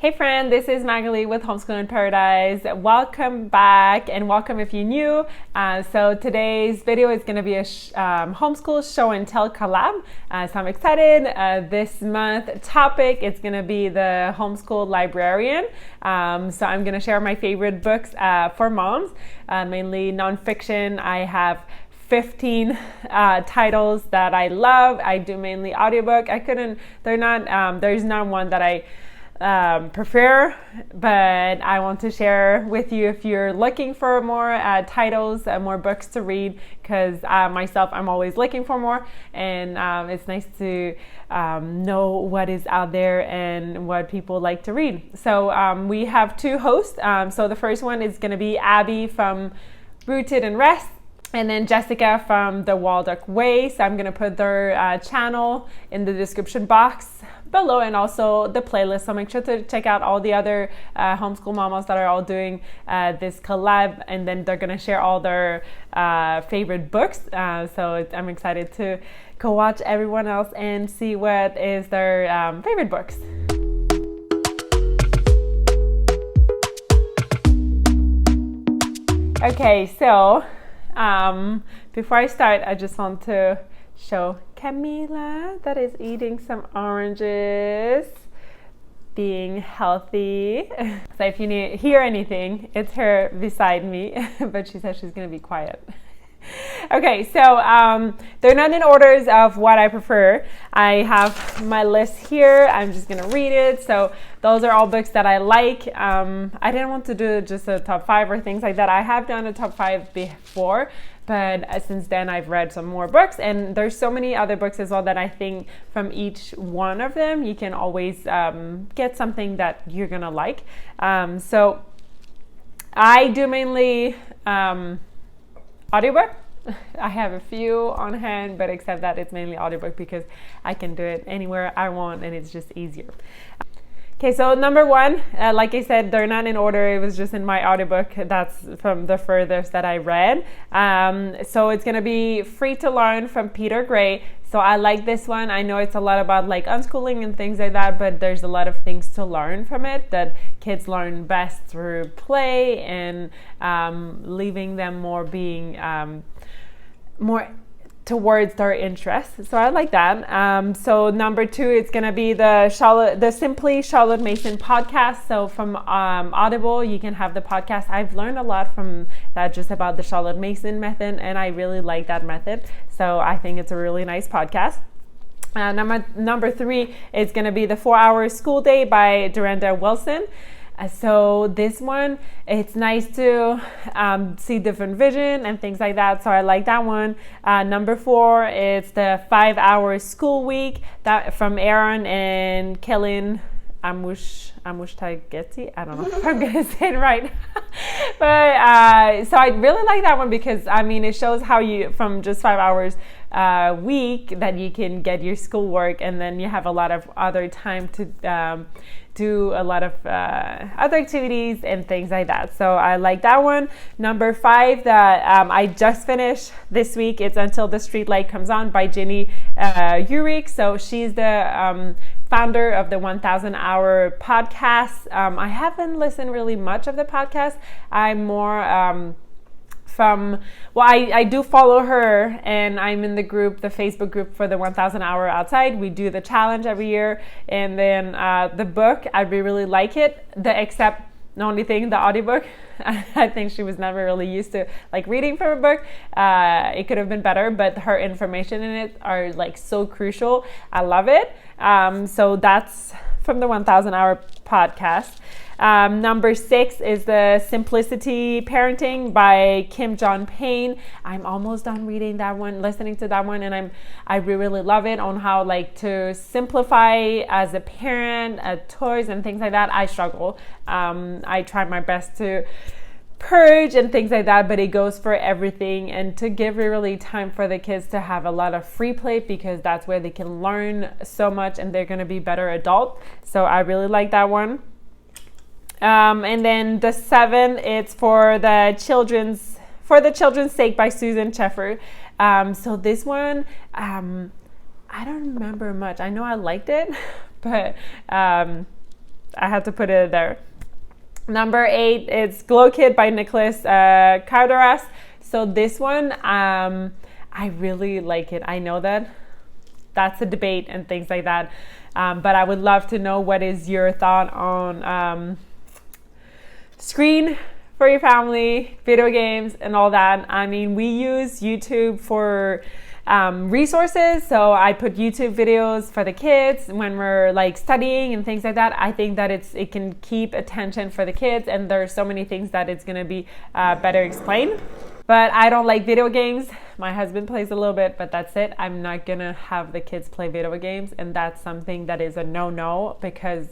Hey friend, this is Magali with Homeschool in Paradise. Welcome back and welcome if you're new. So today's video is going to be a homeschool show and tell collab. So I'm excited. This month topic is going to be the homeschool librarian. So I'm going to share my favorite books for moms, mainly nonfiction. I have 15 titles that I love. I do mainly audiobook. There's not one that I prefer, but I want to share with you if you're looking for more titles, more books to read, because myself, I'm always looking for more, and it's nice to know what is out there and what people like to read. So we have two hosts. So the first one is going to be Abby from Rooted and Rest, and then Jessica from The Waldock Way. So I'm going to put their channel in the description box below, and also the playlist. So make sure to check out all the other homeschool mamas that are all doing this collab, and then they're going to share all their favorite books. So I'm excited to go watch everyone else and see what is their favorite books. Okay, so before I start, I just want to show Camila that is eating some oranges, being healthy. So if you hear anything, it's her beside me, but she says she's going to be quiet. Okay, so they're not in orders of what I prefer. I have my list here. I'm just going to read it. So those are all books that I like. I didn't want to do just a top 5 or things like that. I have done a top 5 before, but since then I've read some more books, and there's so many other books as well that I think from each one of them you can always get something that you're going to like. So I do mainly audiobook. I have a few on hand, but except that it's mainly audiobook because I can do it anywhere I want and it's just easier. Okay, so number 1, like I said, they're not in order. It was just in my audiobook. That's from the furthest that I read. So it's going to be Free to Learn from Peter Gray. So I like this one. I know it's a lot about like unschooling and things like that, but there's a lot of things to learn from it, that kids learn best through play and leaving them more being more towards their interests. So I like that. So number 2, it's going to be the Simply Charlotte Mason podcast. So from Audible, you can have the podcast. I've learned a lot from that, just about the Charlotte Mason method, and I really like that method. So I think it's a really nice podcast. Number 3 is going to be the 4-Hour School Day by Dorinda Wilson. So this one, it's nice to see different vision and things like that. So I like that one. Number 4 is the 5-Hour School Week, that from Aaron and Kellen Amushtageti. I don't know if I'm gonna say it right. But so I really like that one because I mean it shows how you, from just 5 hours a week, that you can get your schoolwork, and then you have a lot of other time to do a lot of other activities and things like that. So I like that one. Number 5 that I just finished this week, it's Until the Street Light Comes On by Jenny Yurik. So she's the founder of the 1000 Hour podcast. I haven't listened really much of the podcast. I'm more I do follow her, and I'm in the group, the Facebook group for the 1000 Hour Outside. We do the challenge every year, and then the book, I really like it, except the only thing, the audiobook, I think she was never really used to like reading from a book. It could have been better, but her information in it are like so crucial. I love it. So that's from the 1000 Hour podcast. Number 6 is the Simplicity Parenting by John Payne. I'm almost done reading that one, listening to that one, and I really love it on how like to simplify as a parent, toys and things like that. I struggle. I try my best to purge and things like that, but it goes for everything, and to give really time for the kids to have a lot of free play, because that's where they can learn so much and they're going to be better adult. So I really like that one. And then the 7, it's for the children's sake by Susan Sheffer. So this one, I don't remember much. I know I liked it, but I had to put it there. Number 8 is Glow Kid by Nicholas Carderas. So this one, I really like it. I know that's a debate and things like that. But I would love to know what is your thought on screen for your family, video games, and all that. I mean, we use YouTube for resources. So I put YouTube videos for the kids when we're like studying and things like that. I think that it can keep attention for the kids, and there's so many things that it's going to be better explained. But I don't like video games. My husband plays a little bit, but that's it. I'm not going to have the kids play video games. And that's something that is a no-no, because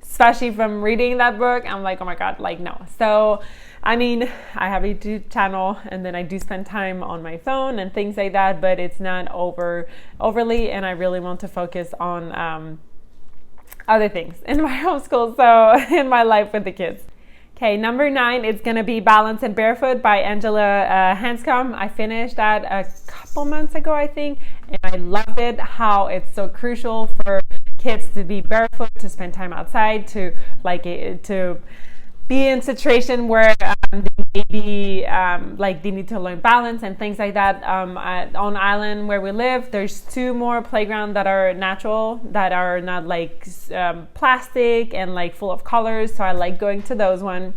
especially from reading that book, I'm like, oh my God, like no. So, I mean, I have a YouTube channel, and then I do spend time on my phone and things like that, but it's not overly, and I really want to focus on other things in my homeschool, so in my life with the kids. Okay, number 9 is going to be Balance and Barefoot by Angela Hanscom. I finished that a couple months ago, I think, and I loved it, how it's so crucial for kids to be barefoot, to spend time outside, to be in situation where they may be like they need to learn balance and things like that. On island where we live, there's 2 more playgrounds that are natural, that are not like plastic and like full of colors. So I like going to those ones.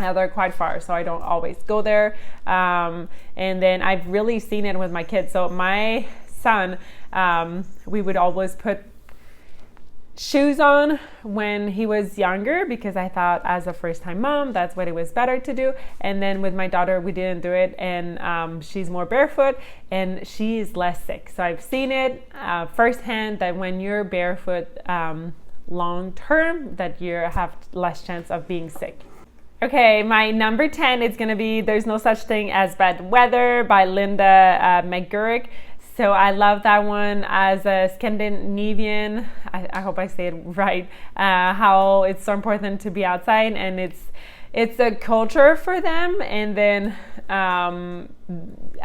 They're quite far, so I don't always go there. And then I've really seen it with my kids. So my son, we would always put shoes on when he was younger, because I thought as a first-time mom that's what it was better to do. And then with my daughter, we didn't do it, and she's more barefoot and she is less sick. So I've seen it firsthand that when you're barefoot long term, that you have less chance of being sick. Okay, my number 10 is going to be There's No Such Thing as Bad Weather by Linda McGurk. So I love that one as a Scandinavian, I hope I say it right, how it's so important to be outside, and it's a culture for them. And then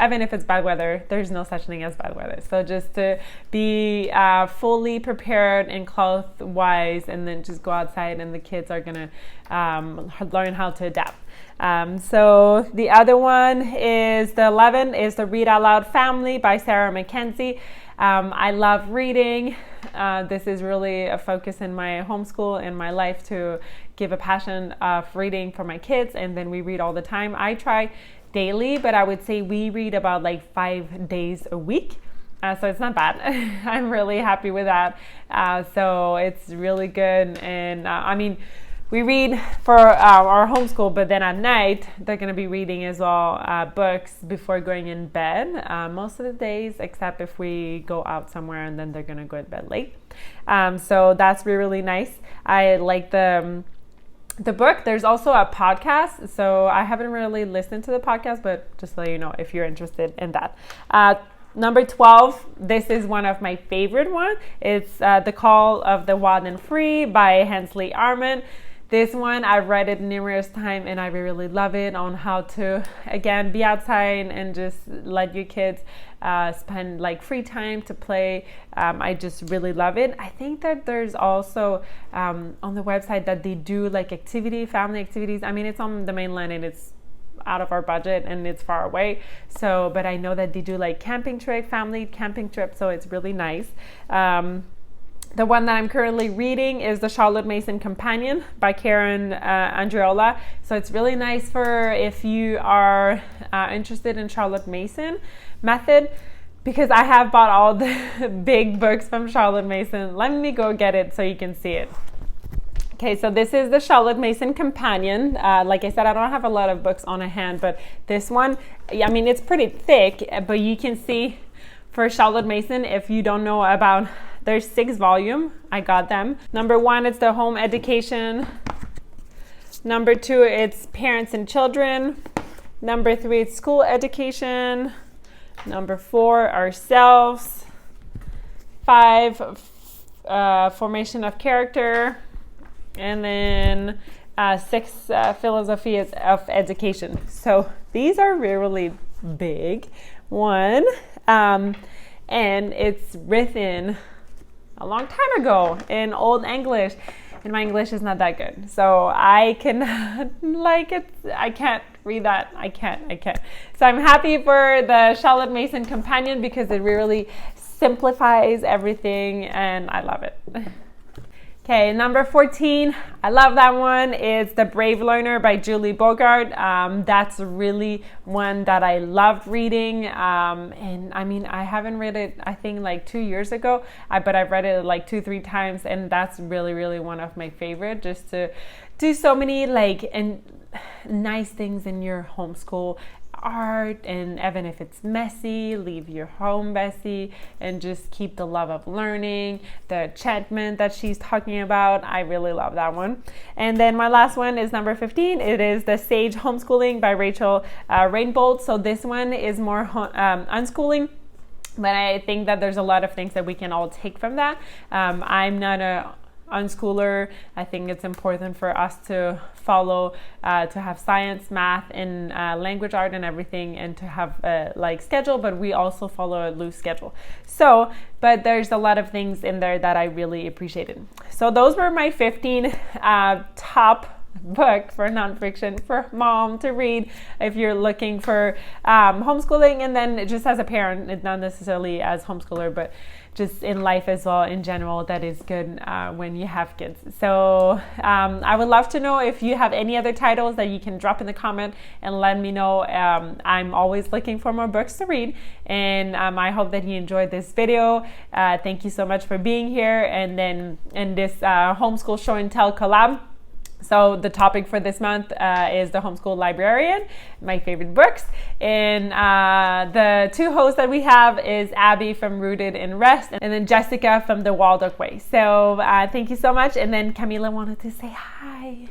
even if it's bad weather, there's no such thing as bad weather. So just to be fully prepared and clothes wise, and then just go outside, and the kids are gonna learn how to adapt. So the other one is the 11 is the Read Out Loud Family by Sarah Mackenzie. I love reading. This is really a focus in my homeschool and my life, to give a passion of reading for my kids, and then we read all the time. I try daily, but I would say we read about like 5 days a week. So it's not bad. I'm really happy with that. So it's really good. And I mean, we read for our homeschool, but then at night, they're going to be reading as well books before going in bed most of the days, except if we go out somewhere, and then they're going to go to bed late. So that's really nice. I like the book. There's also a podcast. So I haven't really listened to the podcast, but just to let you know if you're interested in that. Number 12, this is one of my favorite ones. It's The Call of the Wild and Free by Hensley Arman. This one, I've read it numerous times, and I really love it, on how to, again, be outside and just let your kids spend like free time to play. I just really love it. I think that there's also on the website that they do like family activities. I mean, it's on the mainland, and it's out of our budget, and it's far away. So, but I know that they do like family camping trip. So it's really nice. The one that I'm currently reading is The Charlotte Mason Companion by Karen Andreola. So it's really nice for if you are interested in Charlotte Mason method, because I have bought all the big books from Charlotte Mason. Let me go get it so you can see it. Okay, so this is the Charlotte Mason Companion. Like I said, I don't have a lot of books on hand, but this one, I mean, it's pretty thick, but you can see for Charlotte Mason, if you don't know about, there's 6 volumes. I got them. Number 1, it's the home education. Number 2, it's parents and children. Number 3, it's school education. Number 4, ourselves. 5, formation of character. And then 6, philosophy of education. So these are really big. 1, and it's written a long time ago in Old English. and my English is not that good. So I cannot I can't read that. I can't. So I'm happy for the Charlotte Mason Companion because it really simplifies everything and I love it. Okay, number 14, I love that one. It's The Brave Learner by Julie Bogart. That's really one that I loved reading. And I mean, I haven't read it, I think like 2 years ago, but I've read it like 2-3 times. And that's really, really one of my favorite, just to do so many nice things in your homeschool art, and even if it's messy, leave your home messy and just keep the love of learning, the enchantment that she's talking about. I really love that one. And then my last one is number 15. It is the Sage Homeschooling by Rachel Rainbolt. So this one is more unschooling, but I think that there's a lot of things that we can all take from that. I'm not a unschooler. I think it's important for us to follow, to have science, math, and language art and everything, and to have a schedule, but we also follow a loose schedule. So, but there's a lot of things in there that I really appreciated. So those were my 15 top book for nonfiction for mom to read if you're looking for homeschooling, and then just as a parent, not necessarily as homeschooler, but just in life as well in general, that is good when you have kids. So I would love to know if you have any other titles that you can drop in the comment and let me know. I'm always looking for more books to read, and I hope that you enjoyed this video. Thank you so much for being here, and then in this homeschool show and tell collab. So the topic for this month is the Homeschool Librarian, my favorite books. And the two hosts that we have is Abby from Rooted in Rest, and then Jessica from The Waldorf Way. So thank you so much. And then Camila wanted to say hi.